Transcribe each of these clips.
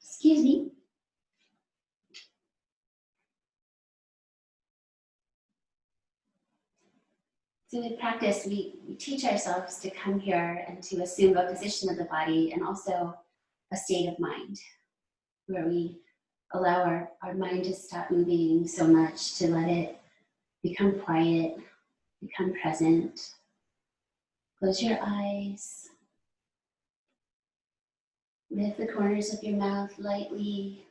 Excuse me. So with practice, we teach ourselves to come here and to assume a position of the body and also a state of mind where we allow our mind to stop moving so much, to let it become quiet, become present. Close your eyes. Lift the corners of your mouth lightly.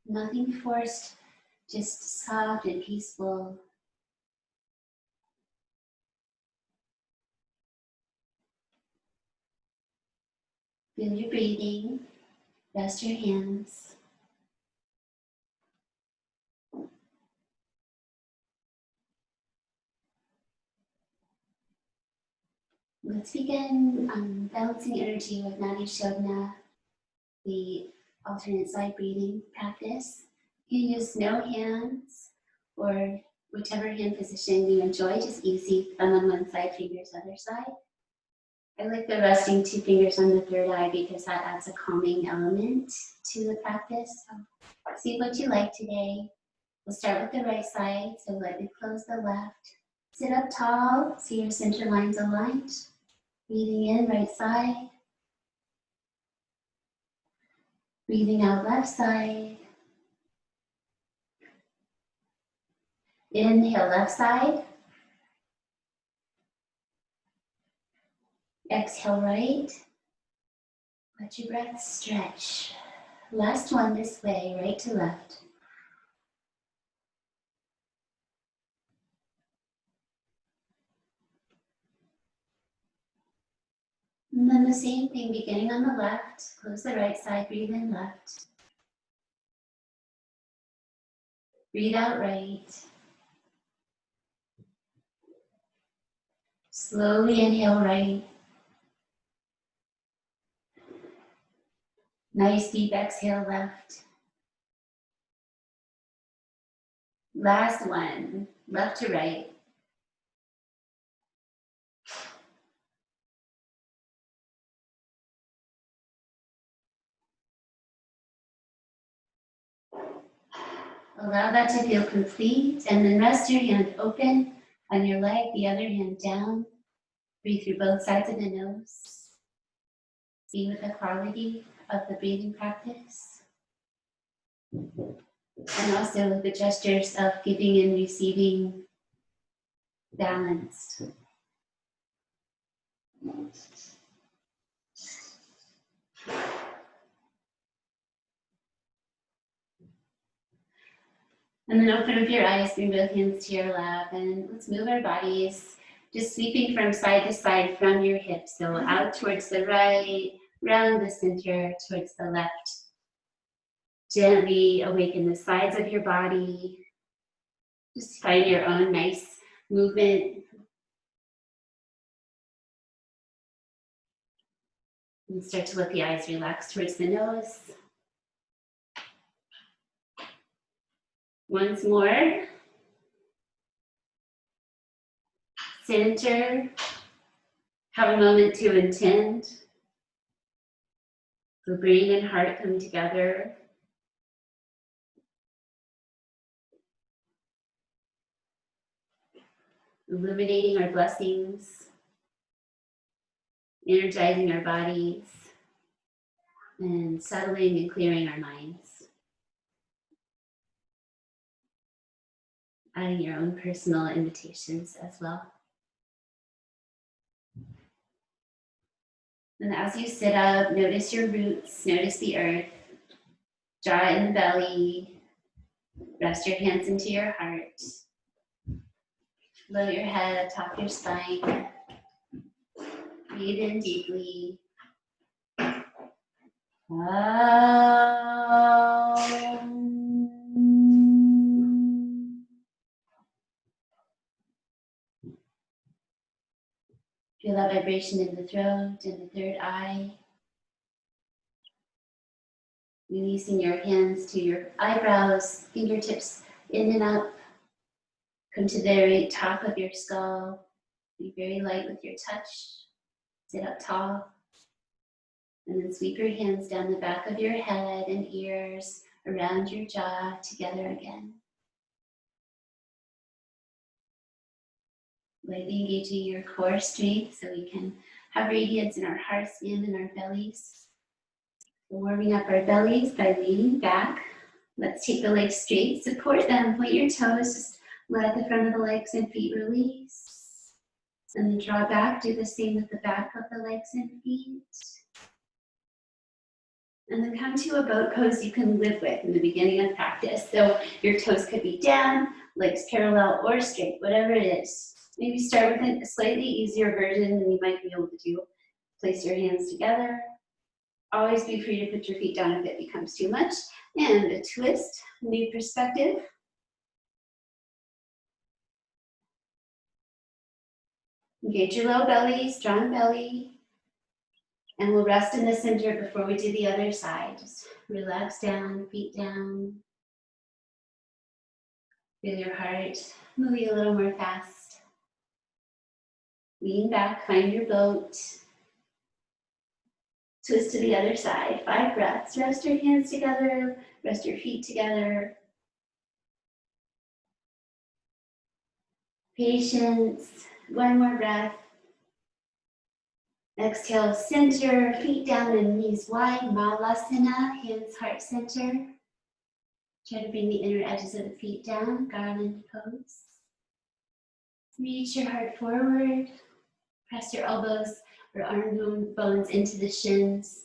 Nothing forced, just soft and peaceful. Feel your breathing. Rest your hands. Let's begin balancing energy with Nadi Shodhana, the alternate side breathing practice. You use no hands or whichever hand position you enjoy, just easy, thumb on one side, fingers other side. I like the resting 2 fingers on the third eye because that adds a calming element to the practice. So see what you like today. We'll start with the right side, so lightly close the left. Sit up tall, see your center lines aligned. Breathing in, right side. Breathing out, left side. Inhale, left side. Exhale, right. Let your breath stretch. Last one this way, right to left. And then the same thing, beginning on the left. Close the right side, breathe in left. Breathe out right. Slowly inhale right. Nice deep exhale left. Last one, left to right. Allow that to feel complete, and then rest your hand open on your leg, the other hand down. Breathe through both sides of the nose. Be with the quality of the breathing practice. And also the gestures of giving and receiving balanced. And then open up your eyes, bring both hands to your lap, and let's move our bodies, just sweeping from side to side from your hips. So out towards the right, round the center, towards the left. Gently awaken the sides of your body. Just find your own nice movement. And start to let the eyes relax towards the nose. Once more. Center. Have a moment to intend. So brain and heart come together. Illuminating our blessings. Energizing our bodies. And settling and clearing our minds. Adding your own personal invitations as well. And as you sit up, notice your roots, notice the earth, jaw in the belly, rest your hands into your heart. Lower your head atop your spine. Breathe in deeply. Feel that vibration in the throat and the third eye. Releasing your hands to your eyebrows, fingertips in and up. Come to the very top of your skull. Be very light with your touch. Sit up tall. And then sweep your hands down the back of your head and ears, around your jaw, together again. Lightly engaging your core strength so we can have radiance in our hearts and in our bellies. Warming up our bellies by leaning back. Let's take the legs straight, support them, point your toes, just let the front of the legs and feet release. And then draw back, do the same with the back of the legs and feet. And then come to a boat pose you can live with in the beginning of practice. So your toes could be down, legs parallel or straight, whatever it is. Maybe start with a slightly easier version than you might be able to do. Place your hands together. Always be free to put your feet down if it becomes too much. And a twist, new perspective. Engage your low belly, strong belly. And we'll rest in the center before we do the other side. Just relax down, feet down. Feel your heart moving a little more fast. Lean back, find your boat. Twist to the other side, 5 breaths. Rest your hands together, rest your feet together. Patience, 1 more breath. Exhale, center, feet down and knees wide, Malasana, hands heart center. Try to bring the inner edges of the feet down, garland pose. Reach your heart forward. Press your elbows or arm bones into the shins.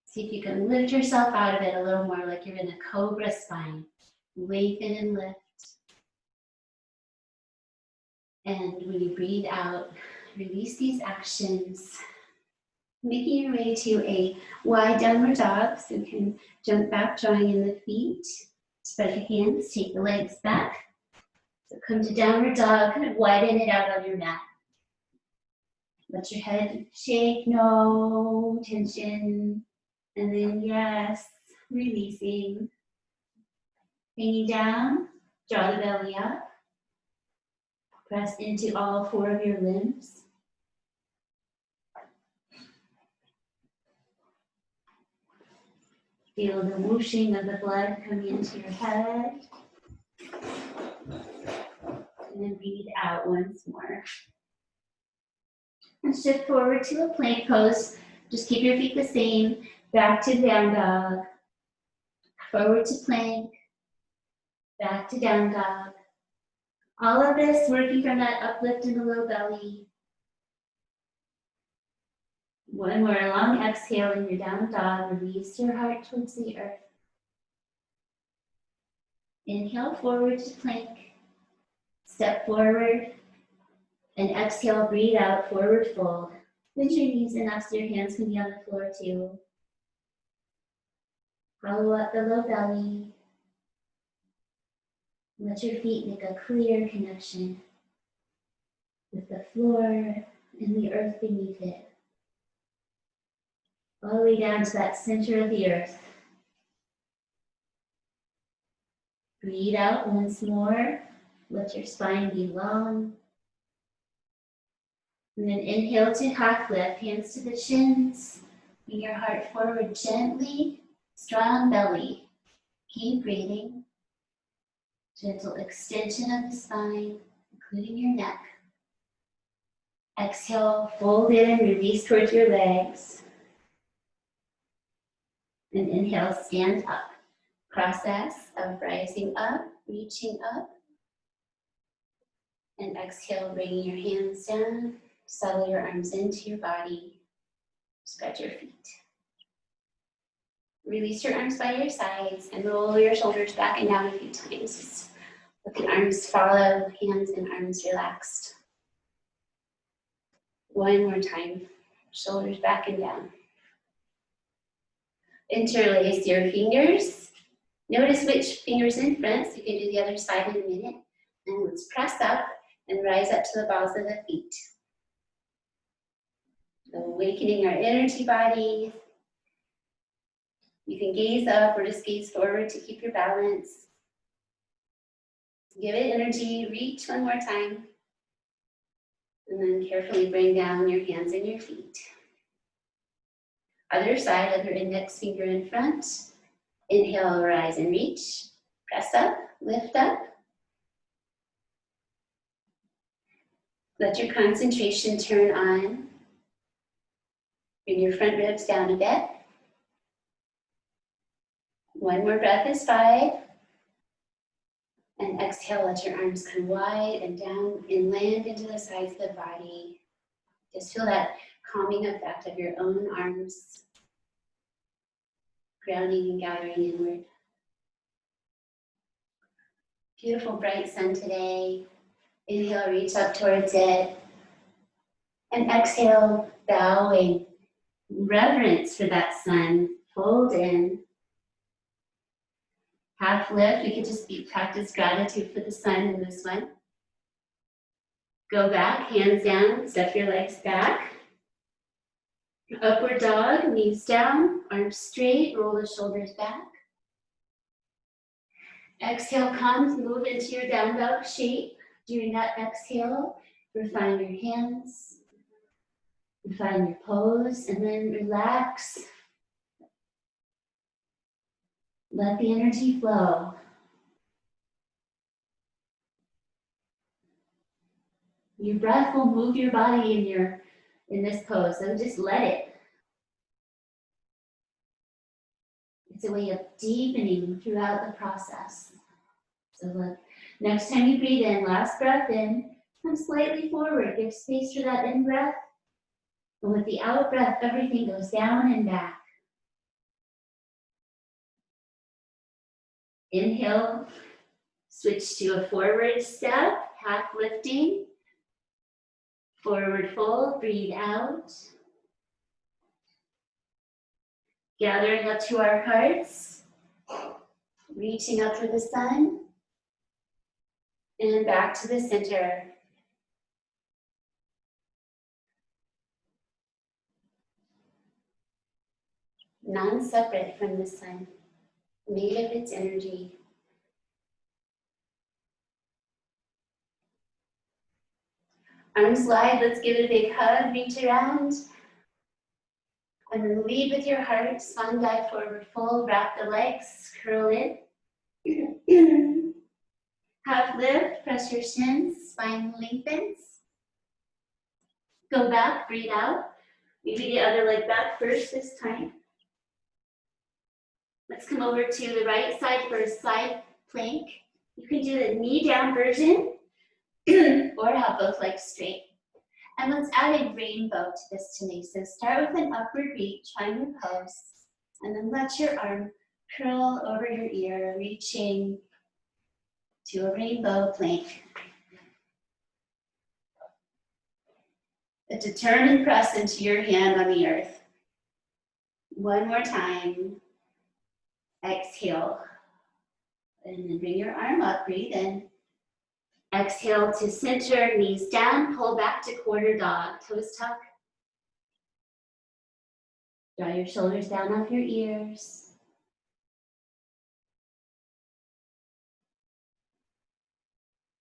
See if you can lift yourself out of it a little more like you're in a cobra spine. Lengthen and lift. And when you breathe out, release these actions. Making your way to a wide downward dog, so you can jump back, drawing in the feet. Spread your hands, take the legs back. So come to downward dog, kind of widen it out on your mat. Let your head shake, no tension. And then yes, releasing. Hanging down, draw the belly up. Press into all 4 of your limbs. Feel the whooshing of the blood coming into your head. And then breathe out once more. And shift forward to a plank pose. Just keep your feet the same. Back to down dog. Forward to plank. Back to down dog. All of this working from that uplift in the low belly. 1 more long exhale in your down dog. Release your heart towards the earth. Inhale forward to plank. Step forward. And exhale, breathe out, forward fold. Bend your knees enough so your hands can be on the floor too. Follow up the low belly. Let your feet make a clear connection with the floor and the earth beneath it. All the way down to that center of the earth. Breathe out once more. Let your spine be long. And then inhale to half lift, hands to the shins. Bring your heart forward gently, strong belly. Keep breathing. Gentle extension of the spine, including your neck. Exhale, fold in, release towards your legs. And inhale, stand up. Process of rising up, reaching up. And exhale, bringing your hands down. Settle your arms into your body. Spread your feet. Release your arms by your sides and roll your shoulders back and down a few times. Just let the arms follow, hands and arms relaxed. 1 more time. Shoulders back and down. Interlace your fingers. Notice which finger's in front, so you can do the other side in a minute. And let's press up and rise up to the balls of the feet. Awakening our energy body. You can gaze up or just gaze forward to keep your balance. Give it energy, reach 1 more time. And then carefully bring down your hands and your feet. Other side, other index finger in front. Inhale, rise and reach. Press up, lift up. Let your concentration turn on. Bring your front ribs down a bit. One more breath is 5. And exhale, let your arms come wide and down and land into the sides of the body. Just feel that calming effect of your own arms grounding and gathering inward. Beautiful bright sun today. Inhale, reach up towards it. And exhale, bowing. Reverence for that sun. Fold in. Half lift. We could just practice gratitude for the sun in this one. Go back, hands down, step your legs back. Upward dog, knees down, arms straight, roll the shoulders back. Exhale, come, move into your down dog shape. During that exhale, refine your hands, refine your pose, and then relax. Let the energy flow. Your breath will move your body in this pose, so just let it. It's a way of deepening throughout the process. So look, next time you breathe in, last breath in, come slightly forward, give space for that in breath. And with the out breath, everything goes down and back. Inhale, switch to a forward step, half lifting. Forward fold, breathe out. Gathering up to our hearts, reaching up for the sun, and back to the center. Non-separate from the sun, made of its energy. Arms wide, let's give it a big hug, reach around. And then lead with your heart, swan dive forward fold, wrap the legs, curl in. Half lift, press your shins, spine lengthens. Go back, breathe out. Maybe the other leg back first this time. Let's come over to the right side for a side plank. You can do the knee down version or have both legs straight. And let's add a rainbow to this today. So start with an upward reach, find your pose, and then let your arm curl over your ear, reaching to a rainbow plank. A determined press into your hand on the earth. One more time. Exhale. And then bring your arm up, breathe in. Exhale to center, knees down, pull back to quarter dog, toes tuck. Draw your shoulders down off your ears.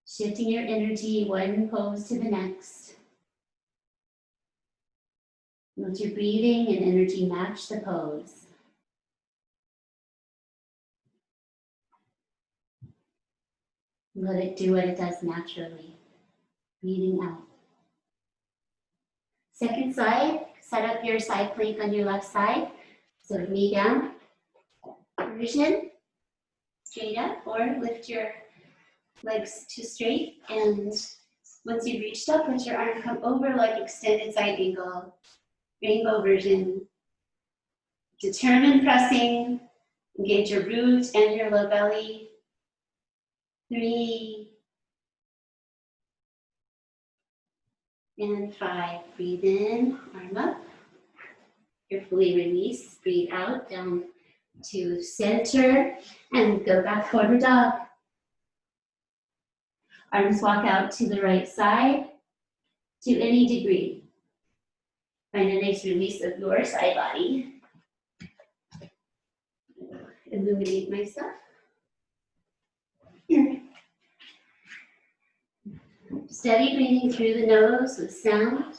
Shifting your energy one pose to the next. Let your breathing and energy match the pose. Let it do what it does naturally. Breathing out. Second side, set up your side plank on your left side. So knee down, version, straight up, or lift your legs to straight. And once you've reached up, let your arm come over like extended side angle. Rainbow version. Determined pressing, engage your root and your low belly. 3 and 5. Breathe in, arm up. Carefully release, breathe out, down to center, and go back forward dog. Arms walk out to the right side to any degree. Find a nice release of your side body. Illuminate myself. Steady breathing through the nose with sound.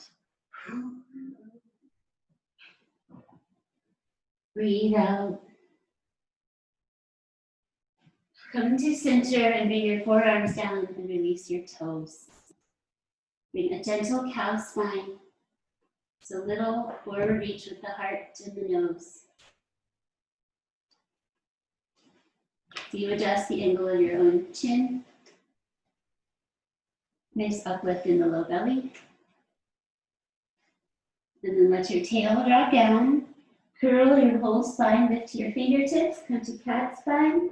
Breathe out. Come to center and bring your forearms down and release your toes. Bring a gentle cow spine. So little forward reach with the heart and the nose. So you adjust the angle of your own chin. Nice uplift in the low belly. And then let your tail drop down. Curl your whole spine, lift to your fingertips, come to cat spine.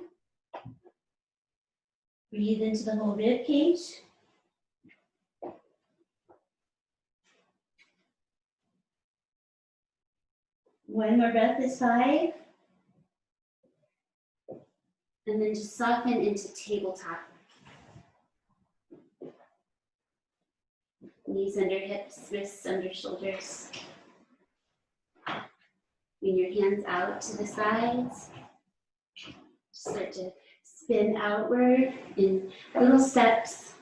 Breathe into the whole rib cage. One more breath is 5. And then just soften into tabletop. Knees under hips, wrists under shoulders. Bring your hands out to the sides. Start to spin outward in little steps.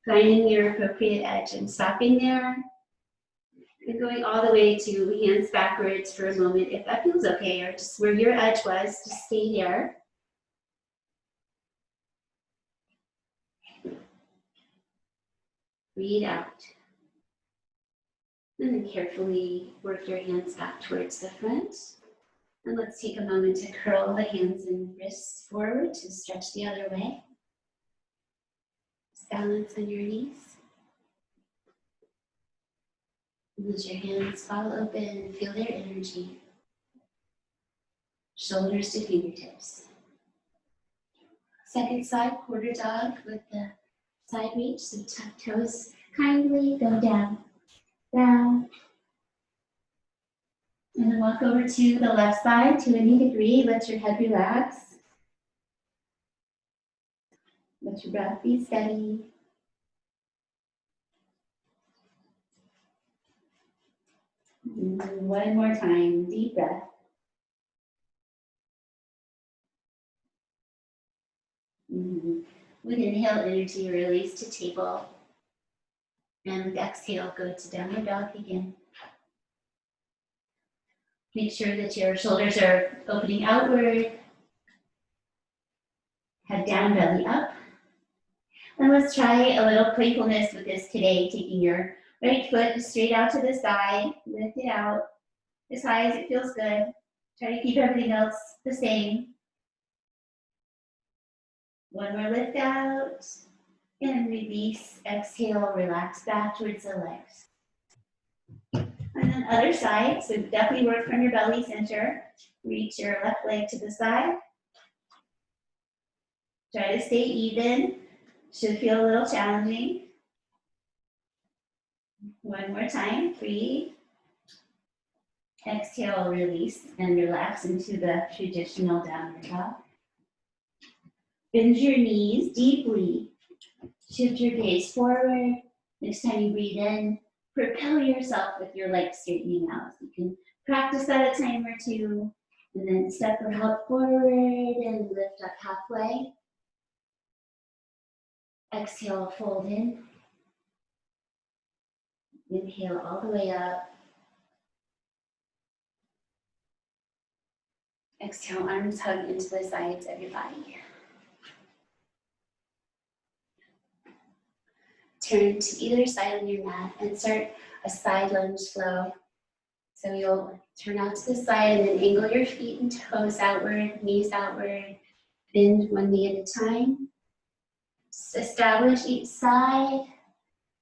Finding your appropriate edge and stopping there. And going all the way to hands backwards for a moment, if that feels okay, or just where your edge was, just stay there. Breathe out. And then carefully work your hands back towards the front. And let's take a moment to curl the hands and wrists forward to stretch the other way. Just balance on your knees. And let your hands fall open and feel their energy. Shoulders to fingertips. Second side, quarter dog with the side reach. So tuck toes kindly, go down, down. And then walk over to the left side to any degree. Let your head relax. Let your breath be steady. And one more time, deep breath. With inhale, energy release to table. And with exhale, go to downward dog again. Make sure that your shoulders are opening outward. Head down, belly up. And let's try a little playfulness with this today, taking your right foot straight out to the side, lift it out as high as it feels good. Try to keep everything else the same. One more lift out, and release, exhale, relax back towards the legs. And then other side, so definitely work from your belly center. Reach your left leg to the side. Try to stay even. Should feel a little challenging. One more time, breathe. Exhale, release, and relax into the traditional downward dog. Bend your knees deeply. Shift your gaze forward. Next time you breathe in, propel yourself with your legs straightening out. You can practice that a time or two, and then step or hop forward and lift up halfway. Exhale, fold in. Inhale all the way up. Exhale, arms hug into the sides of your body. Turn to either side on your mat and start a side lunge flow. So you'll turn out to the side and then angle your feet and toes outward, knees outward. Bend one knee at a time. Just establish each side.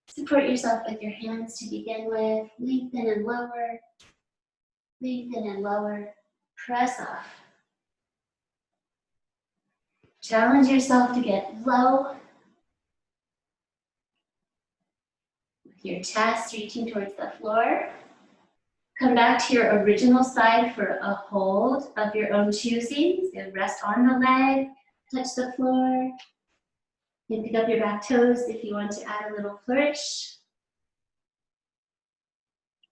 Support yourself with your hands to begin with. Lengthen and lower. Lengthen and lower. Press off. Challenge yourself to get low. With your chest reaching towards the floor. Come back to your original side for a hold of your own choosing. So rest on the leg, touch the floor. You can pick up your back toes if you want to add a little flourish.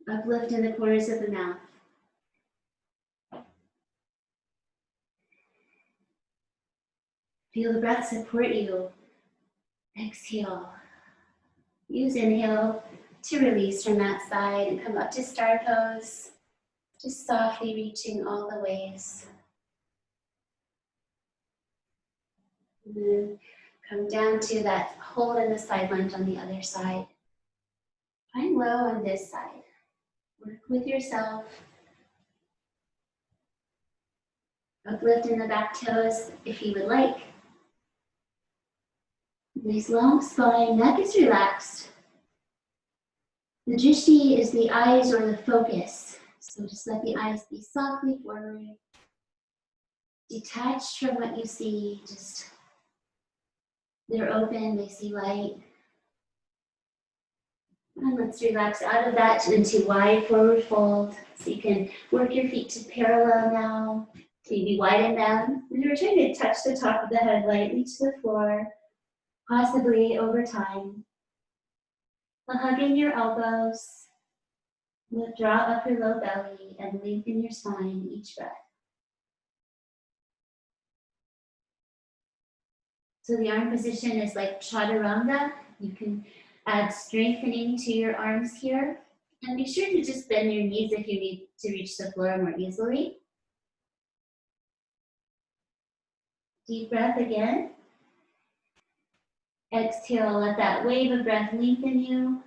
Uplift in the corners of the mouth. Feel the breath support you. Exhale. Use inhale to release from that side and come up to star pose, just softly reaching all the ways. And then come down to that hold in the side lunge on the other side. Find low on this side. Work with yourself. Uplift in the back toes if you would like. Nice long spine, neck is relaxed. The drishti is the eyes or the focus. So just let the eyes be softly forward. Detached from what you see, just they're open, they see light. And let's relax out of that into wide forward fold. So you can work your feet to parallel now. Maybe widen them. And we're trying to touch the top of the head lightly to the floor, possibly over time. Hug in your elbows. Draw up your low belly and lengthen your spine each breath. So the arm position is like chaturanga. You can add strengthening to your arms here. And be sure to just bend your knees if you need to reach the floor more easily. Deep breath again. Exhale, let that wave of breath lengthen you.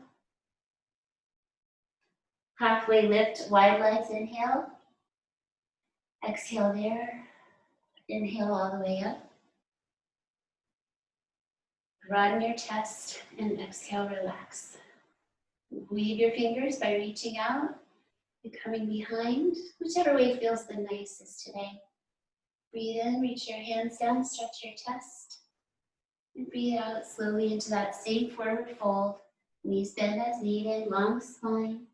Halfway lift, wide legs, inhale. Exhale there. Inhale all the way up. Broaden your chest and exhale, relax. Weave your fingers by reaching out and coming behind, whichever way feels the nicest today. Breathe in, reach your hands down, stretch your chest. And breathe out slowly into that same forward fold. Knees bend as needed, long spine.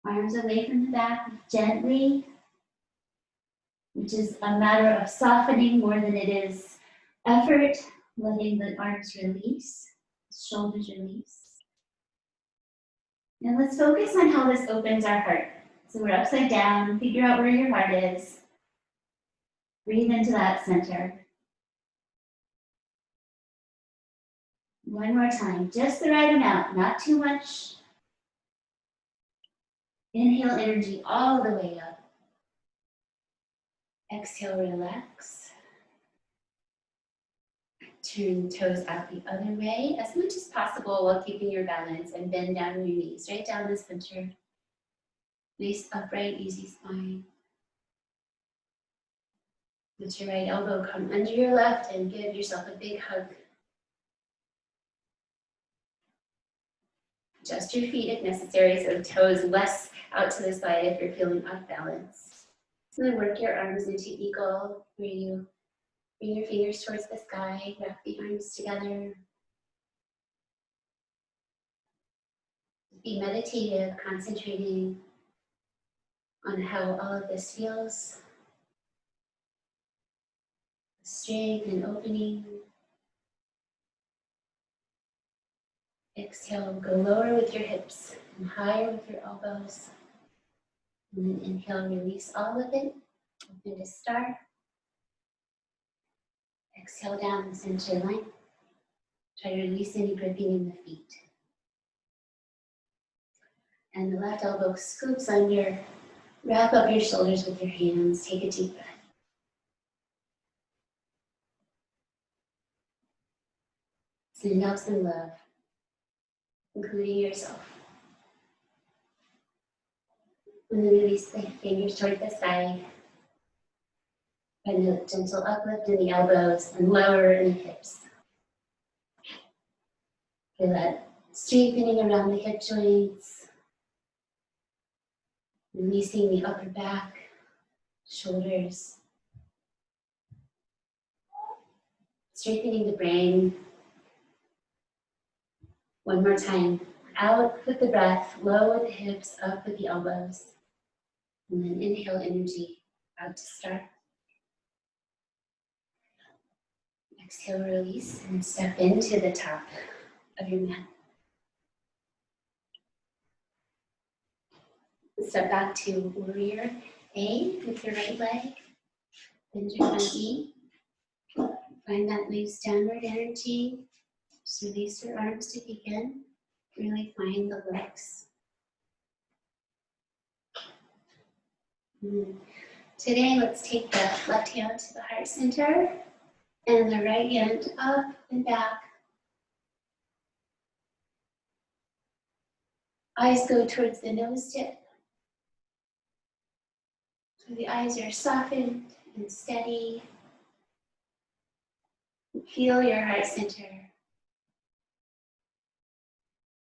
Arms away from the back gently, which is a matter of softening more than it is effort, letting the arms release, shoulders release. Now let's focus on how this opens our heart. So we're upside down, figure out where your heart is. Breathe into that center. One more time, just the right amount, not too much. Inhale energy all the way up. Exhale, relax. Turn the toes out the other way as much as possible while keeping your balance and bend down your knees, right down the center. Nice upright, easy spine. Let your right elbow come under your left and give yourself a big hug. Adjust your feet if necessary, so toes less out to the side if you're feeling off balance. So then work your arms into eagle, where you bring your fingers towards the sky, wrap the arms together. Be meditative, concentrating on how all of this feels. Strength and opening. Exhale, go lower with your hips and higher with your elbows. And then inhale, release all of it. Open to star. Exhale down the center line. Try to release any gripping in the feet. And the left elbow scoops under. Wrap up your shoulders with your hands. Take a deep breath. Send out some love, including yourself. And then release the fingers toward the side. Find a gentle uplift in the elbows and lower in the hips. Feel that strengthening around the hip joints. Releasing the upper back, shoulders. Strengthening the brain. One more time. Out with the breath, low with the hips, up with the elbows. And then inhale energy, out to start. Exhale, release, and step into the top of your mat. Step back to warrior A with your right leg. Bend your front knee. Find that loose downward energy. Just release your arms to begin. Really find the looks. Today, let's take the left hand to the heart center and the right hand up and back. Eyes go towards the nose tip. So the eyes are softened and steady. Feel your heart center.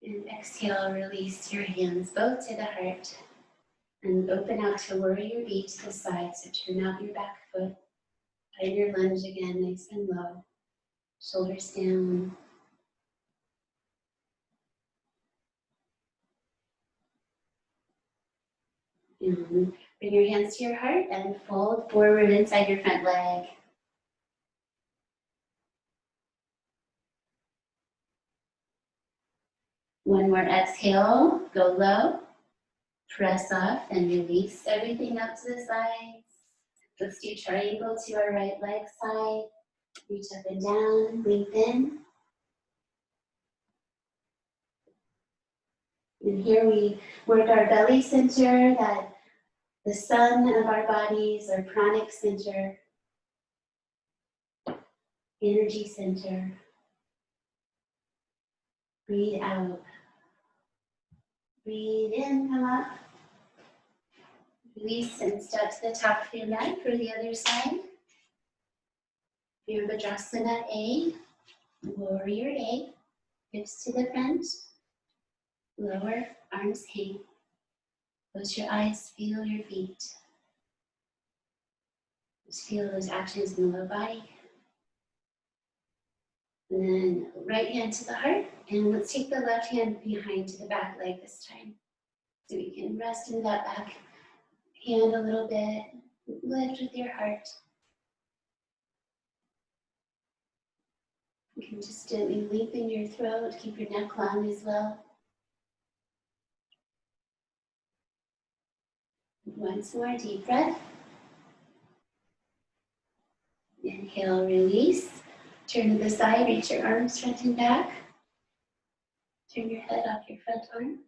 And exhale, release your hands both to the heart. And open out to warrior V to the side. So turn out your back foot. Find your lunge again, nice and low. Shoulders down. And bring your hands to your heart and fold forward inside your front leg. One more exhale, go low. Press off and release everything up to the sides. Let's do triangle to our right leg side. Reach up and down, lengthen. And here we work our belly center, that the sun of our bodies, our pranic center, energy center. Breathe out. Breathe in, come up. Release and step to the top of your mat for the other side. Virabhadrasana A, warrior A, hips to the front, lower arms hang. Close your eyes, feel your feet. Just feel those actions in the low body. And then right hand to the heart, and let's take the left hand behind to the back leg this time. So we can rest into that back hand a little bit, lift with your heart. You can just gently lengthen your throat, keep your neck long as well. Once more, deep breath. Inhale, release. Turn to the side, reach your arms front and back. Turn your head off your front arm.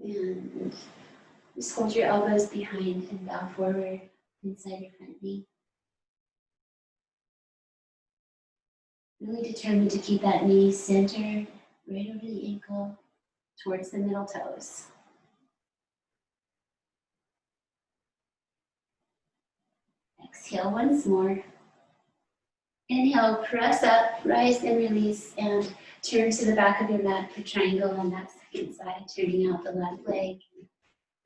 And just hold your elbows behind and bow forward inside your front knee. Really determined to keep that knee centered right over the ankle towards the middle toes. Exhale once more. Inhale, press up, rise and release, and turn to the back of your mat for triangle on that second side, turning out the left leg.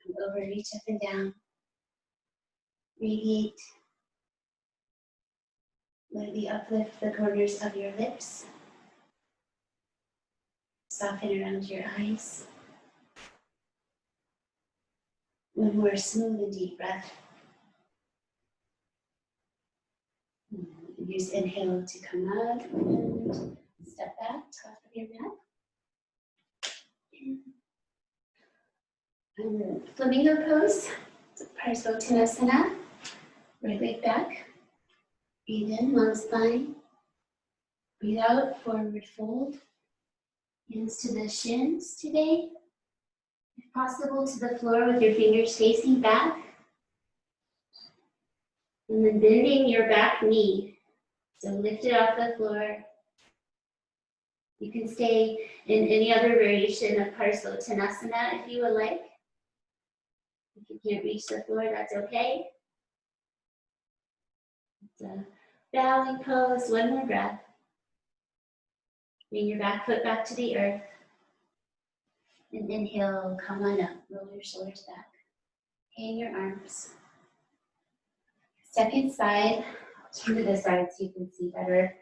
And over, reach up and down. Radiate. Lightly uplift the corners of your lips. Soften around your eyes. One more smooth and deep breath. Use inhale to come up and step back, top of your mat. And flamingo pose, Parsvottanasana. Right leg back. Breathe in, long spine. Breathe out, forward fold. Hands to the shins today. If possible, to the floor with your fingers facing back. And then bending your back knee. So lift it off the floor. You can stay in any other variation of Parsvottanasana if you would like. If you can't reach the floor, that's okay. It's a bowing pose, one more breath. Bring your back foot back to the earth. And inhale, come on up, roll your shoulders back. Hang your arms. Second side, turn to the side so you can see better.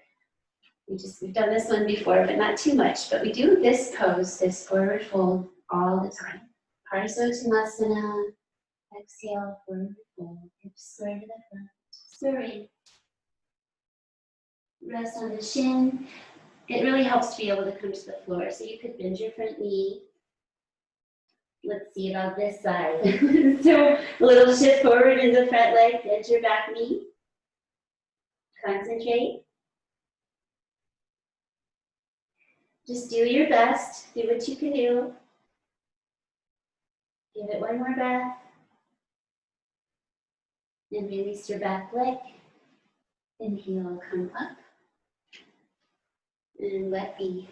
We've done this one before, but not too much. But we do this pose, this forward fold, all the time. Parsvottanasana, exhale, forward fold, hips square to the front, square. Rest on the shin. It really helps to be able to come to the floor. So you could bend your front knee. Let's see about this side. So a little shift forward in the front leg, bend your back knee. Concentrate. Just do your best. Do what you can do. Give it one more breath. And release your back leg. Inhale, come up. And let be.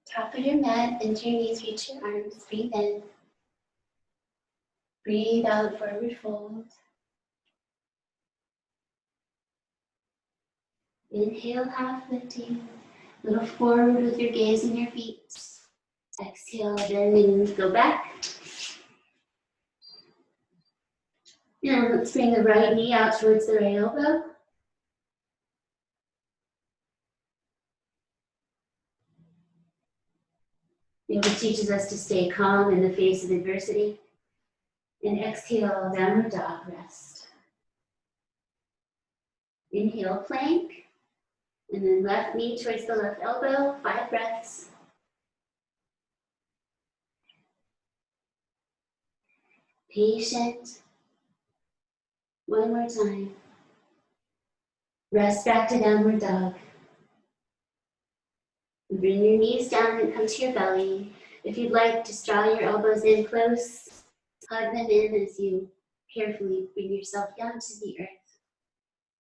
Top of your mat, bend your knees, reach your arms, breathe in. Breathe out, forward fold. Inhale, half lifting. Little forward with your gaze and your feet. Exhale, bend and go back. And let's bring the right knee out towards the right elbow. Yoga teaches us to stay calm in the face of adversity. And exhale, downward dog, rest. Inhale, plank. And then left knee towards the left elbow, 5 breaths. Patient. One more time. Rest back to downward dog. Bring your knees down and come to your belly. If you'd like, just draw your elbows in close. Hug them in as you carefully bring yourself down to the earth.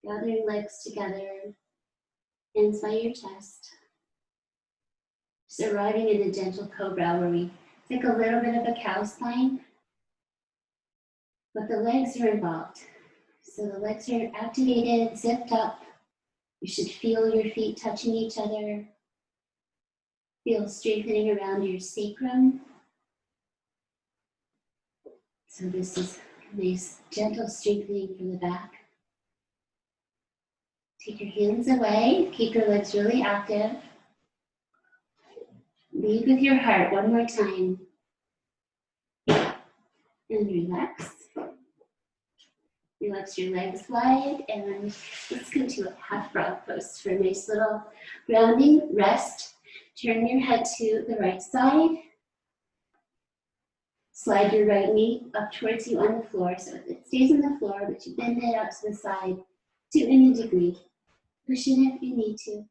Gathering legs together, hands by your chest. Just arriving in a gentle cobra where we take a little bit of a cow spine, but the legs are involved. So the legs are activated, zipped up. You should feel your feet touching each other. Feel strengthening around your sacrum. So this is a nice gentle strengthening from the back. Take your hands away, keep your legs really active. Lead with your heart one more time. And relax. Relax your legs wide, and let's come to a half frog pose for a nice little grounding rest. Turn your head to the right side. Slide your right knee up towards you on the floor so it stays on the floor, but you bend it out to the side to any degree. Push it if you need to.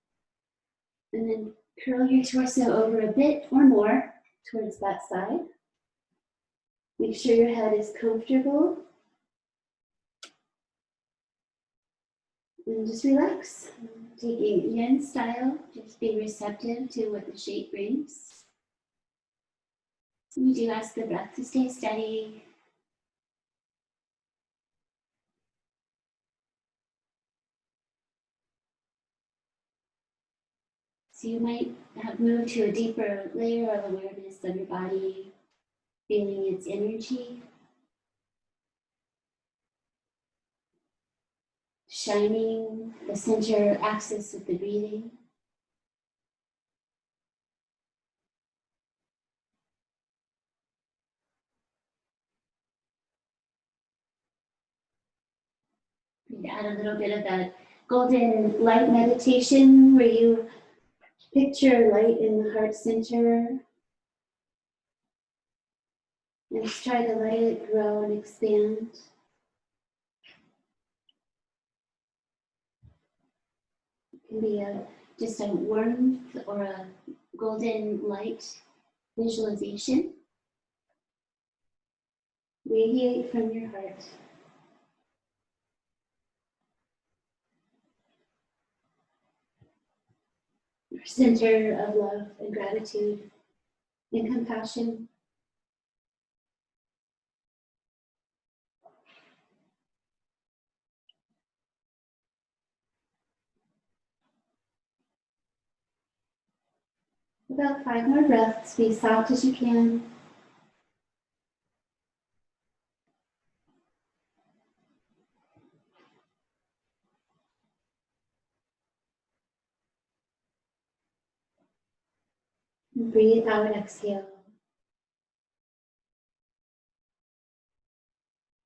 And then curl your torso over a bit or more towards that side. Make sure your head is comfortable. And just relax. Taking yin style, just be receptive to what the shape brings. We do ask the breath to stay steady. So you might have moved to a deeper layer of awareness of your body, feeling its energy, shining the center axis of the breathing. And add a little bit of that golden light meditation where you picture light in the heart center and just try to let it grow and expand. It can be just a warmth or a golden light visualization. Radiate from your heart. Your center of love and gratitude and compassion. About 5 more breaths. Be soft as you can. And breathe out, exhale.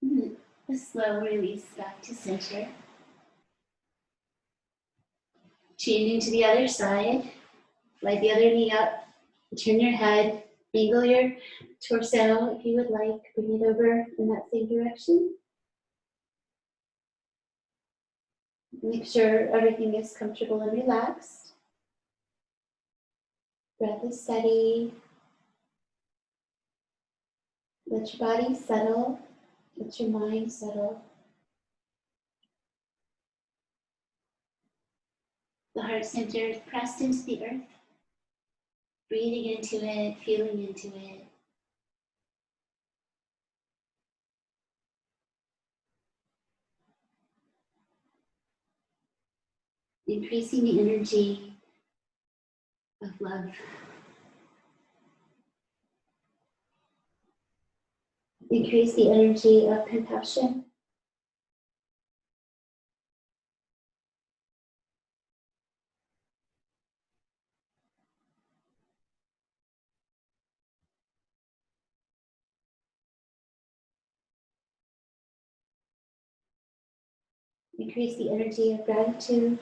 And a slow release back to center. Changing to the other side. Slide the other knee up. Turn your head. Angle your torso if you would like. Bring it over in that same direction. Make sure everything is comfortable and relaxed. Breath is steady. Let your body settle. Let your mind settle. The heart center is pressed into the earth. Breathing into it, feeling into it. Increasing the energy of love. Increase the energy of compassion. Increase the energy of gratitude.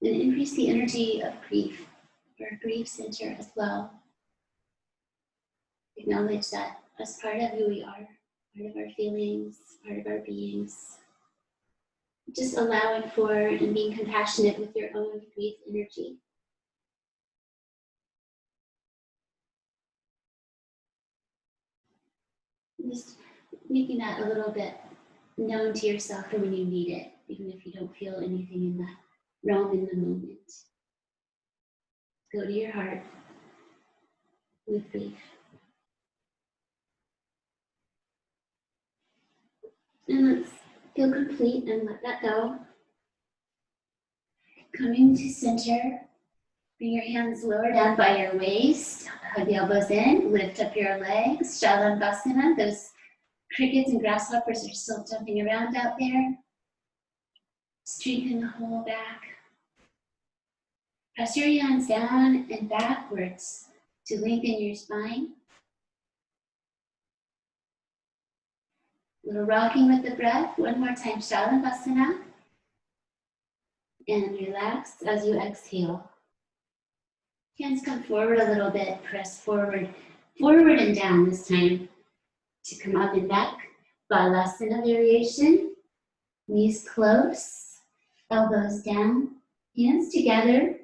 And increase the energy of grief, or grief center as well. Acknowledge that as part of who we are, part of our feelings, part of our beings. Just allowing for and being compassionate with your own grief energy. Just making that a little bit known to yourself for when you need it, even if you don't feel anything in that realm in the moment. Go to your heart with grief. And let's feel complete and let that go. Coming to center, bring your hands lower down by your waist, hug the elbows in, lift up your legs, Shavasana. Those crickets and grasshoppers are still jumping around out there. Strengthen the whole back. Press your hands down and backwards to lengthen your spine. A little rocking with the breath. One more time, Shavasana. And relax as you exhale. Hands come forward a little bit. Press forward, forward and down this time to come up and back. Balasana variation. Knees close, elbows down, hands together.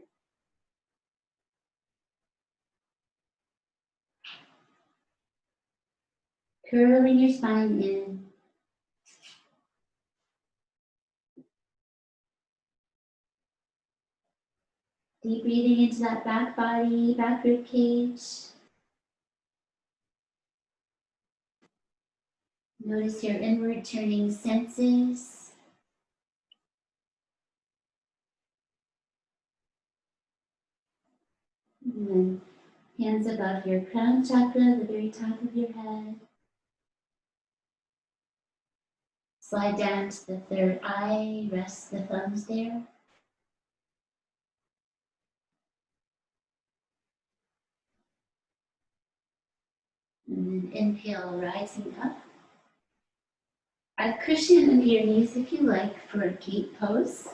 Curling your spine in. Deep breathing into that back body, back rib cage. Notice your inward turning senses. And then hands above your crown chakra, the very top of your head. Slide down to the third eye, rest the thumbs there. And then inhale, rising up. Add cushion under your knees if you like for a gate pose.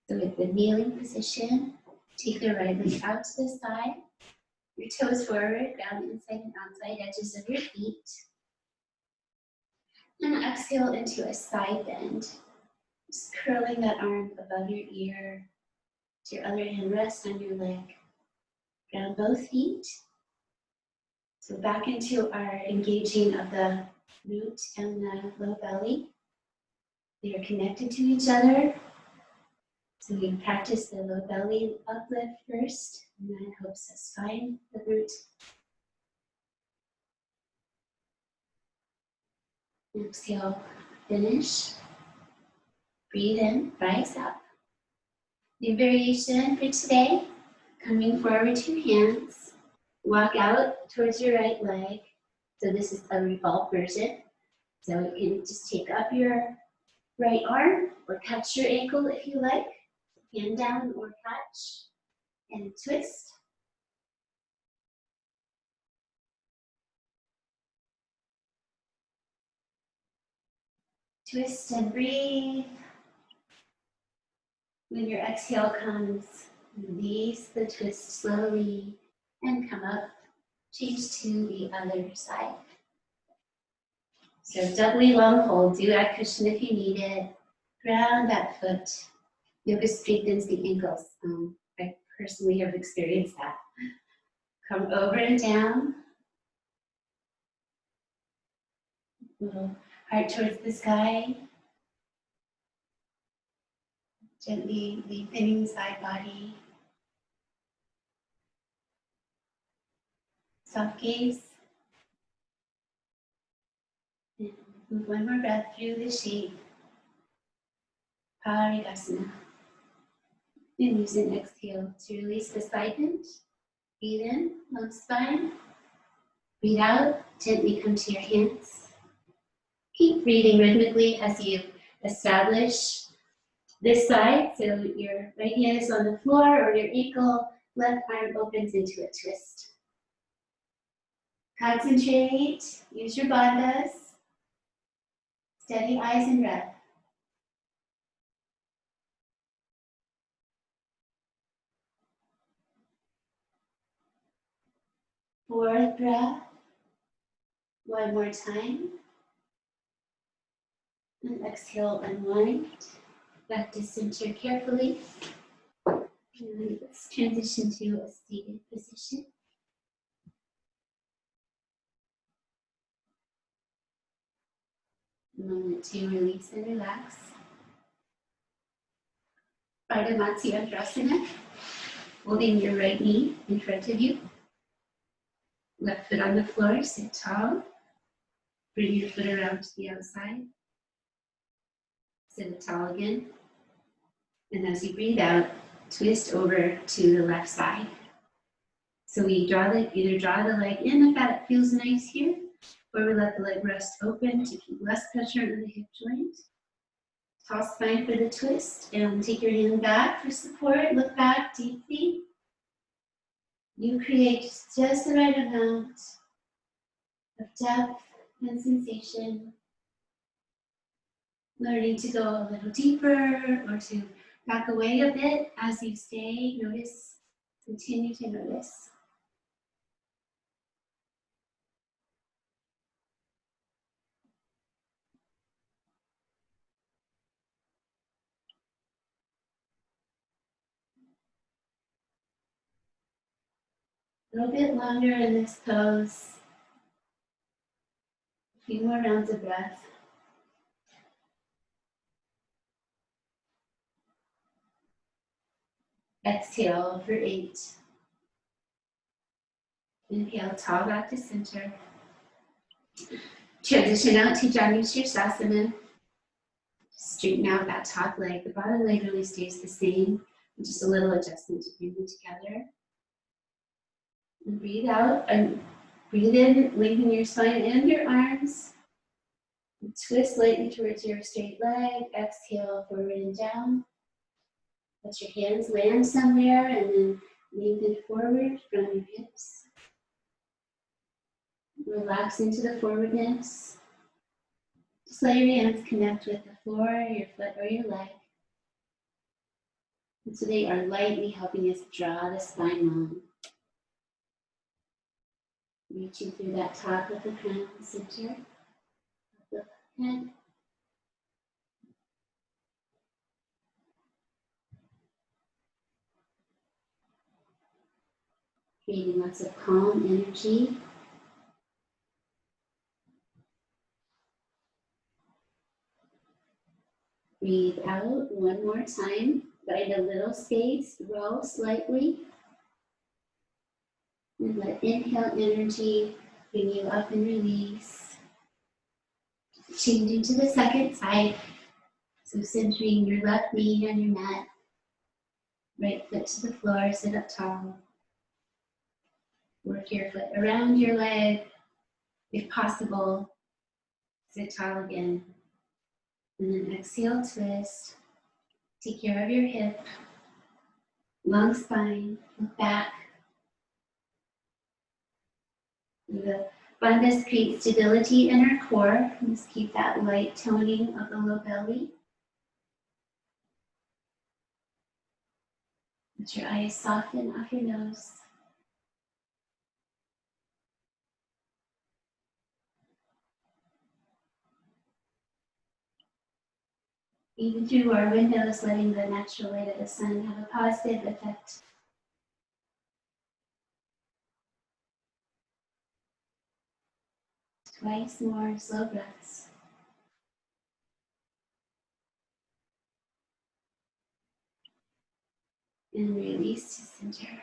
So with the kneeling position, take the right leg out to the side, your toes forward, ground the inside and outside edges of your feet. And exhale into a side bend. Just curling that arm above your ear. To your other hand, rest on your leg. Ground both feet. So back into our engaging of the root and the low belly. They are connected to each other. So we practice the low belly uplift first, and that helps us find the root. Exhale, finish. Breathe in, rise up. New variation for today. Coming forward, two hands. Walk out towards your right leg. So this is a revolved version. So you can just take up your right arm or catch your ankle if you like. Hand down or catch. And twist. Twist and breathe. When your exhale comes, release the twist slowly and come up. Change to the other side. So doubly long hold. Do add cushion if you need it. Ground that foot. Yoga strengthens the ankles. I personally have experienced that. Come over and down. Little heart towards the sky. Gently lengthening side body. Soft gaze. And move one more breath through the shape. Parigasana. And use an exhale to release the side bend. Breathe in, long spine. Breathe out, gently come to your hands. Keep breathing rhythmically as you establish this side. So your right hand is on the floor or your ankle, left arm opens into a twist. Concentrate, use your bandhas. Steady eyes and breath. Fourth breath. One more time. And exhale, unwind. Back to center carefully. And let's transition to a seated position. A moment to release and relax. Ardha Matsyendrasana, holding your right knee in front of you. Left foot on the floor, sit tall. Bring your foot around to the outside. Sit tall again. And as you breathe out, twist over to the left side. So we either draw the leg in if that feels nice here, or we let the leg rest open to keep less pressure on the hip joint. Tall spine for the twist, and take your hand back for support. Look back deeply. You create just the right amount of depth and sensation. Learning to go a little deeper or to back away a bit as you stay. Notice, continue to notice. A little bit longer in this pose. A few more rounds of breath. Exhale for 8. Inhale, tall back to center. Transition out to Janu Sirsasana. Straighten out that top leg. The bottom leg really stays the same. Just a little adjustment to bring them together. And breathe out and breathe in, lengthen your spine and your arms. And twist lightly towards your straight leg. Exhale, forward and down. Let your hands land somewhere and then lengthen forward from your hips. Relax into the forwardness. Just let your hands connect with the floor, your foot, or your leg. And so they are lightly helping us draw the spine long. Reaching through that top of the crown center of the head. Creating lots of calm energy. Breathe out one more time. Find a little space, roll slightly. And let inhale energy bring you up and release. Changing to the second side. So centering your left knee on your mat. Right foot to the floor, sit up tall. Work your foot around your leg. If possible, sit tall again. And then exhale, twist. Take care of your hip. Long spine, look back. The bandhas create stability in our core. Just keep that light toning of the low belly. Let your eyes soften off your nose. Even through our windows, letting the natural light of the sun have a positive effect. Twice more slow breaths. And release to center.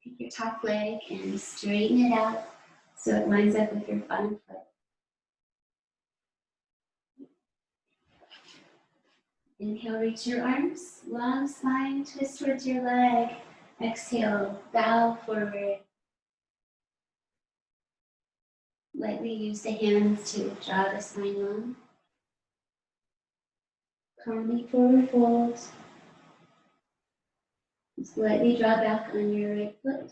Take your top leg and straighten it out so it lines up with your bottom foot. Inhale, reach your arms, long spine, twist towards your leg. Exhale, bow forward. Lightly use the hands to draw the spine long. Calmly forward fold. Slightly draw back on your right foot.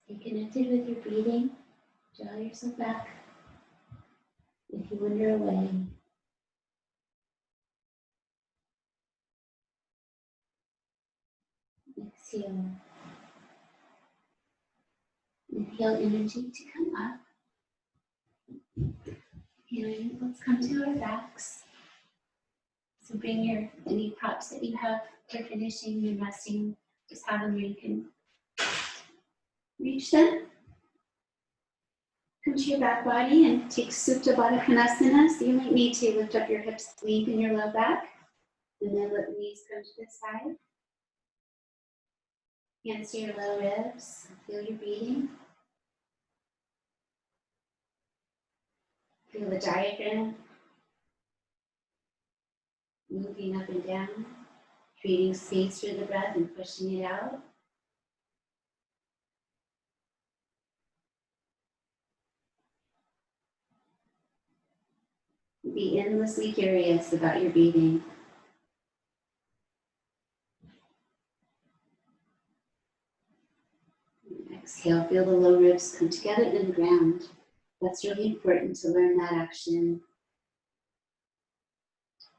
Stay connected with your breathing. Draw yourself back. If you wander away, exhale. Inhale energy to come up. And let's come to our backs. So bring any props that you have for finishing and resting. Just have them where you can reach them. Come to your back body and take Supta Baddha Konasana. So you might need to lift up your hips, lengthen your low back. And then let the knees come to the side. Hands to your low ribs. Feel your breathing. Feel the diaphragm moving up and down, creating space for the breath and pushing it out. Be endlessly curious about your breathing. Exhale, feel the low ribs come together in the ground. That's really important to learn that action.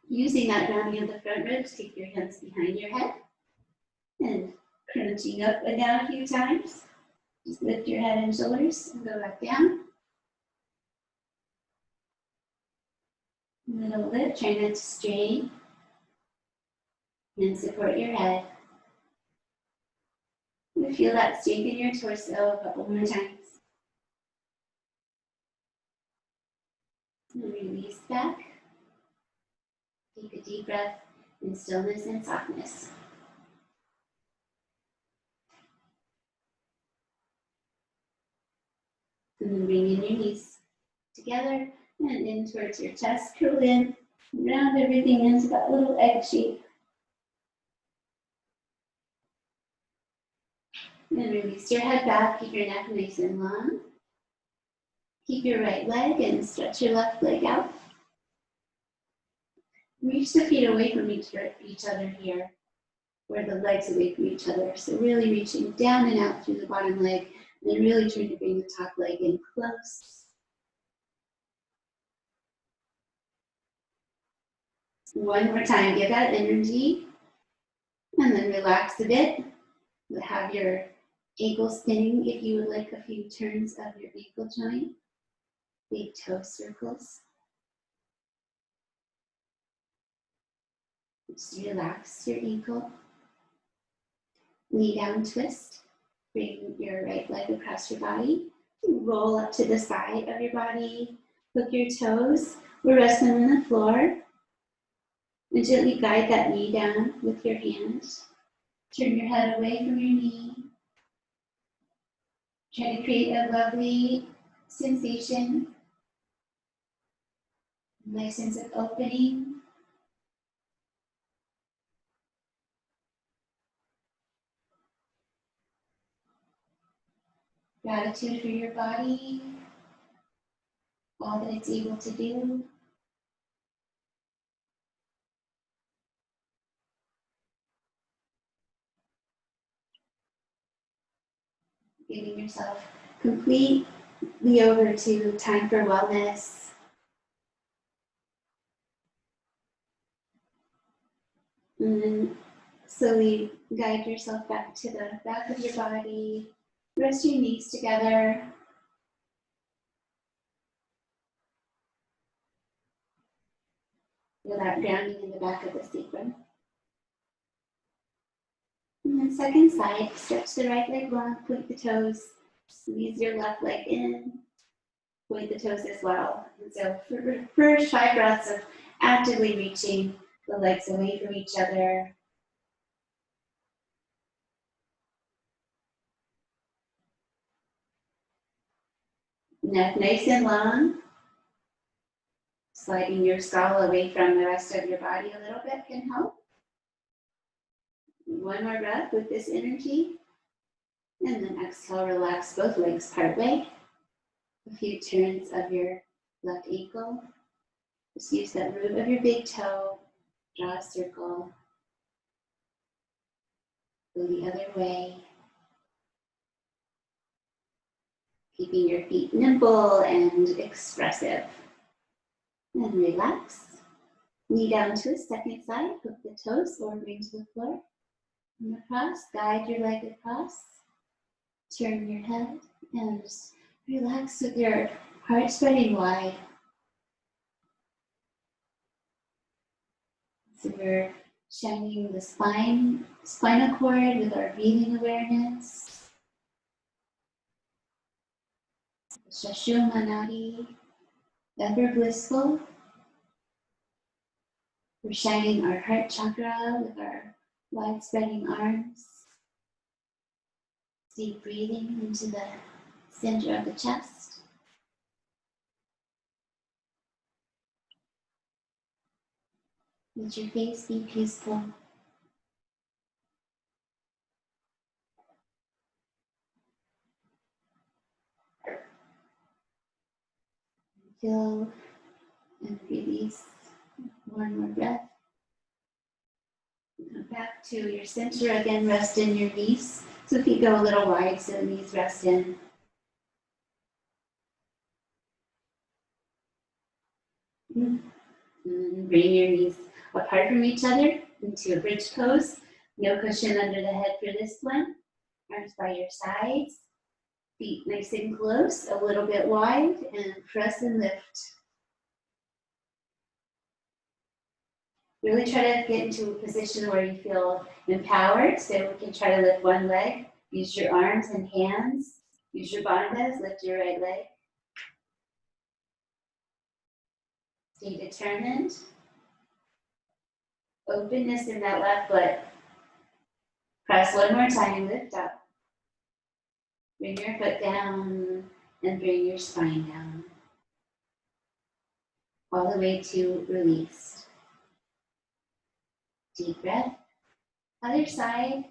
Using that grounding of the front ribs, take your hands behind your head and crunching up and down a few times. Just lift your head and shoulders and go back down. Little lift, try not to strain. And support your head. And feel that strengthen your torso a couple more times. And release back. Take a deep breath in stillness and softness. And then bring in your knees together and in towards your chest. Curl in, round everything into that little egg shape. And release your head back, keep your neck nice and long. Keep your right leg and stretch your left leg out. Reach the feet away from each other here, or the legs away from each other. So really reaching down and out through the bottom leg, and really trying to bring the top leg in close. One more time, give that energy, and then relax a bit. Have your ankle spinning if you would like a few turns of your ankle joint. Big toe circles. Just relax your ankle. Knee down twist. Bring your right leg across your body. Roll up to the side of your body. Hook your toes or rest them on the floor. And gently guide that knee down with your hands. Turn your head away from your knee. Try to create a lovely sensation. Nice sense of opening. Gratitude for your body, all that it's able to do. Giving yourself completely over to time for wellness. And then slowly guide yourself back to the back of your body. Rest your knees together. Feel that grounding in the back of the sacrum. And then second side, stretch the right leg long, point the toes. Squeeze your left leg in, point the toes as well. And so for first 5 breaths of actively reaching the legs away from each other. Neck nice and long. Sliding your skull away from the rest of your body a little bit can help. One more breath with this energy. And then exhale, relax both legs part way. A few turns of your left ankle. Just use that root of your big toe. Draw a circle. Go the other way. Keeping your feet nimble and expressive. And relax. Knee down to a second side. Hook the toes or bring to the floor. And across, guide your leg across. Turn your head and just relax with your heart spreading wide. So we're shining the spinal cord with our breathing awareness. Shashuma Nadi, ever blissful. We're shining our heart chakra with our wide spreading arms. Deep breathing into the center of the chest. Let your face be peaceful. Fill and release. One more breath. Come back to your center again, rest in your knees. So feet go a little wide so the knees rest in. And bring your knees apart from each other into a bridge pose. No cushion under the head for this one. Arms by your sides. Feet nice and close, a little bit wide, and press and lift. Really try to get into a position where you feel empowered. So we can try to lift one leg. Use your arms and hands. Use your bandhas, lift your right leg. Stay determined. Openness in that left foot. Press one more time, lift up. Bring your foot down and bring your spine down. All the way to release. Deep breath. Other side.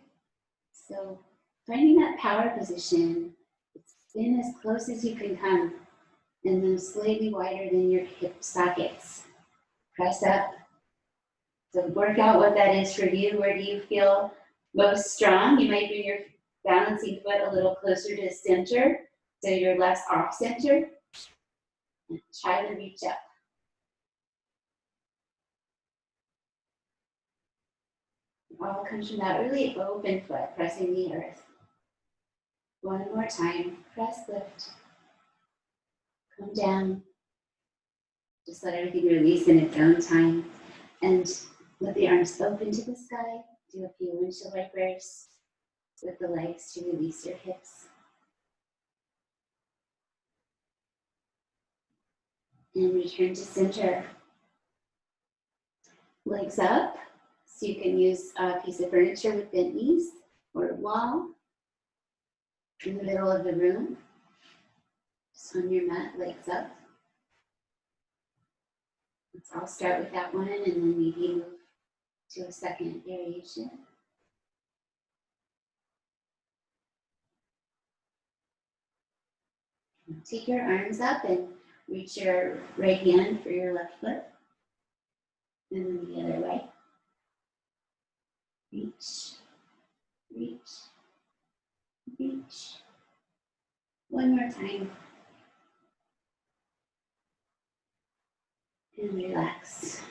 So finding that power position, spin as close as you can come, and then slightly wider than your hip sockets. Press up. So work out what that is for you. Where do you feel most strong? You might bring your balancing foot a little closer to center, so you're less off center. And try to reach up. All comes from that really open foot, pressing the earth. One more time, press, lift. Come down. Just let everything release in its own time. And let the arms open to the sky. Do a few windshield wipers with the legs to release your hips. And return to center. Legs up. So you can use a piece of furniture with bent knees or a wall in the middle of the room. Just on your mat, legs up. Let's all start with that one and then maybe move to a second variation. Take your arms up and reach your right hand for your left foot. And then the other way. Reach, reach, reach. One more time. And relax.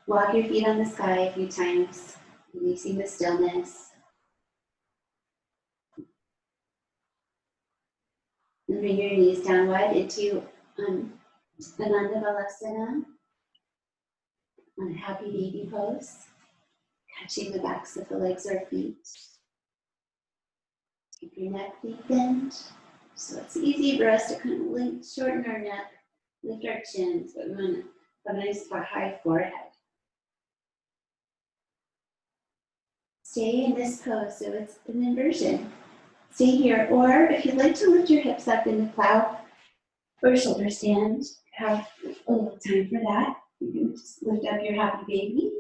Walk your feet on the sky a few times, releasing the stillness. And bring your knees down wide into Ananda Balasana on a happy baby pose, catching the backs of the legs or feet. Keep your neck deepened. So it's easy for us to kind of shorten our neck, lift our chins, but we want to have a nice high forehead. Stay in this pose, so it's an inversion. Stay here, or if you'd like to lift your hips up in the plow or shoulder stand, have a little time for that. You can just lift up your happy baby,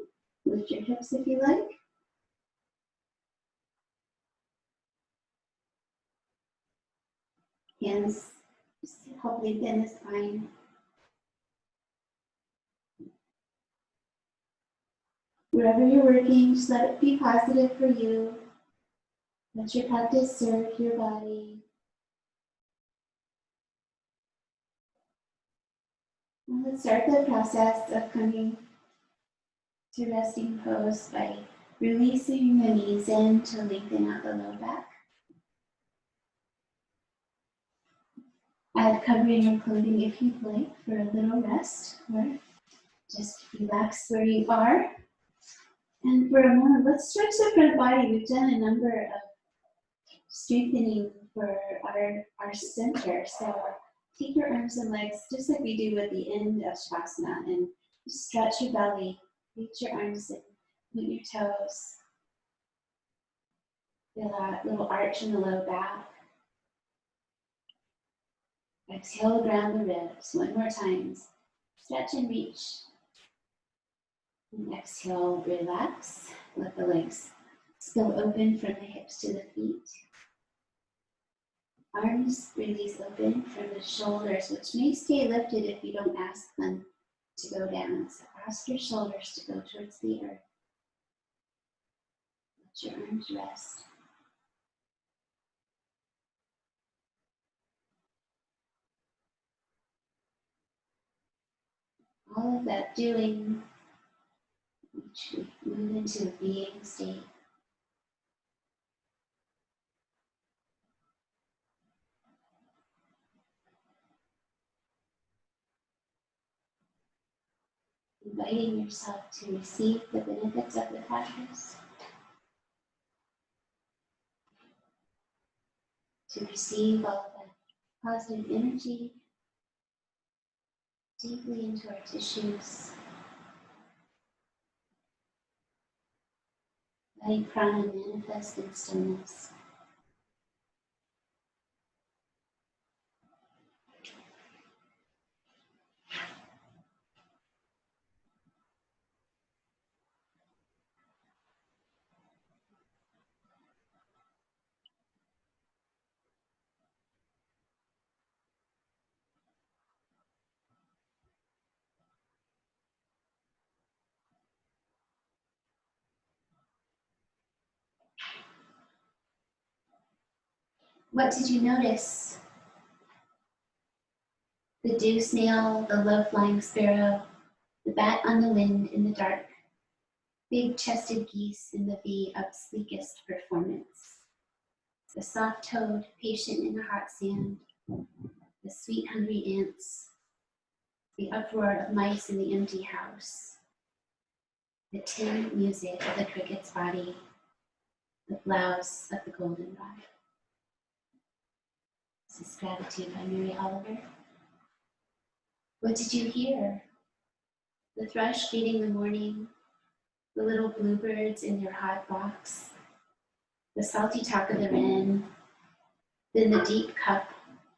lift your hips if you like. Hands just help lengthen the spine. Wherever you're working, just let it be positive for you. Let your practice serve your body. And let's start the process of coming to resting pose by releasing the knees in to lengthen out the low back. Add covering or clothing if you'd like for a little rest, or just relax where you are. And for a moment, let's stretch the front body. We've done a number of strengthening for our center. So take your arms and legs just like we do at the end of Shavasana and stretch your belly. Reach your arms and point your toes. Feel that little arch in the low back. Exhale, ground the ribs. One more time. Stretch and reach. And exhale, relax. Let the legs spill open from the hips to the feet. Arms release open from the shoulders, which may stay lifted if you don't ask them to go down. So ask your shoulders to go towards the earth. Let your arms rest. All of that doing, which we move into a being state. Inviting yourself to receive the benefits of the practice, to receive all of that positive energy deeply into our tissues, letting prana manifest in stillness. What did you notice? The dew snail, the low-flying sparrow, the bat on the wind in the dark, big-chested geese in the V of sleekest performance, the soft-toed, patient in the hot sand, the sweet, hungry ants, the uproar of mice in the empty house, the tin music of the cricket's body, the blouse of the goldenrod. This is Gratitude by Mary Oliver. What did you hear? The thrush greeting the morning, the little bluebirds in their hot box, the salty talk of the wren, then the deep cup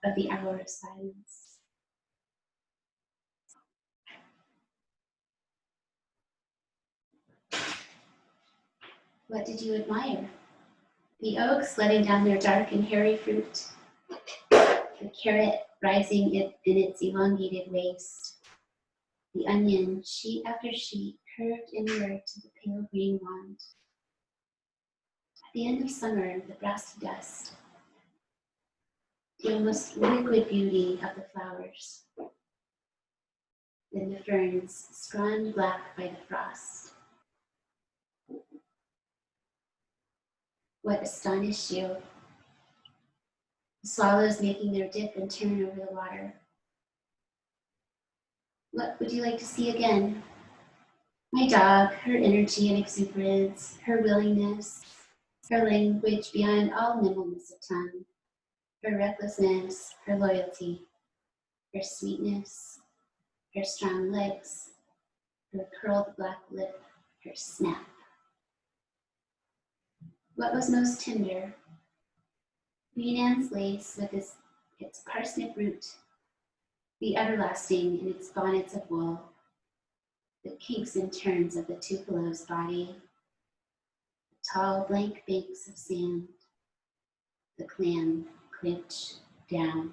of the hour of silence. What did you admire? The oaks letting down their dark and hairy fruit, the carrot rising in its elongated waist, the onion, sheet after sheet, curved inward to the pale green wand, At the end of summer, the brassy dust, the almost liquid beauty of the flowers, then the ferns scrawny black by the frost. What astonished you? The swallows making their dip and turn over the water. What would you like to see again? My dog, her energy and exuberance, her willingness, her language beyond all nimbleness of tongue, her recklessness, her loyalty, her sweetness, her strong legs, her curled black lip, her snap. What was most tender? Queen Anne's lace with its parsnip root, the everlasting in its bonnets of wool, the kinks and turns of the Tupelo's body, the tall blank banks of sand, the clam clinched down.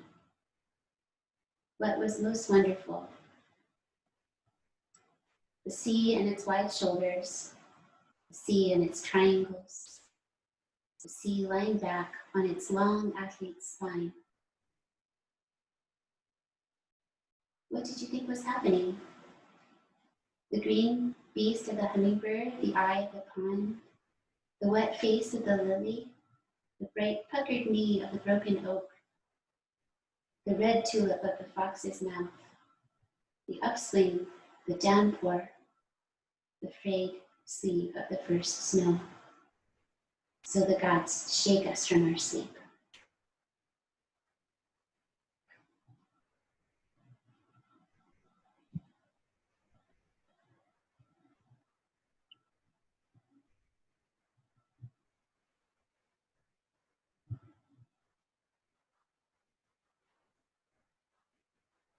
What was most wonderful? The sea and its wide shoulders, the sea and its triangles, the sea lying back on its long athlete's spine. What did you think was happening? The green beast of the hummingbird, the eye of the pond, the wet face of the lily, the bright puckered knee of the broken oak, the red tulip of the fox's mouth, the upswing, the downpour, the frayed sleeve of the first snow. So the gods shake us from our sleep.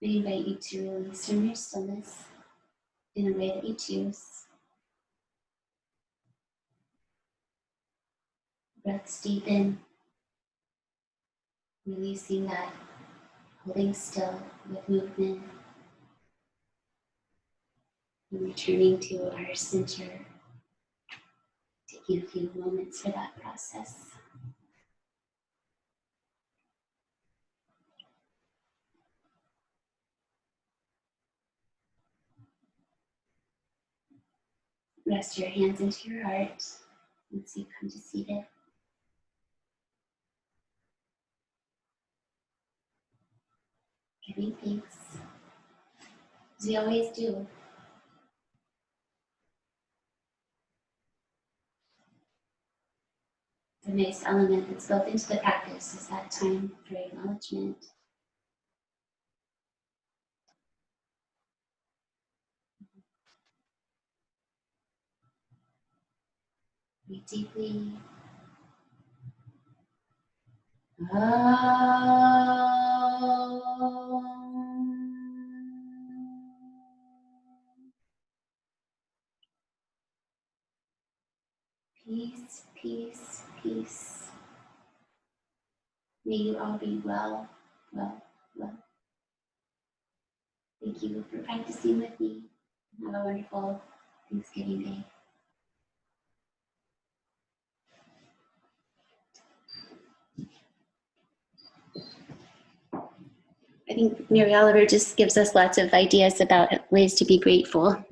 I invite you to release from your stillness in a way that you choose. Breaths deepen, releasing that holding still with movement, and returning to our center, taking a few moments for that process. Rest your hands into your heart once you come to seated. Giving thanks, as we always do. The nice element that's built into the practice is that time for acknowledgement. Breathe deeply. Peace, peace, peace. May you all be well, well, well. Thank you for practicing with me. Have a wonderful Thanksgiving Day. I think Mary Oliver just gives us lots of ideas about ways to be grateful.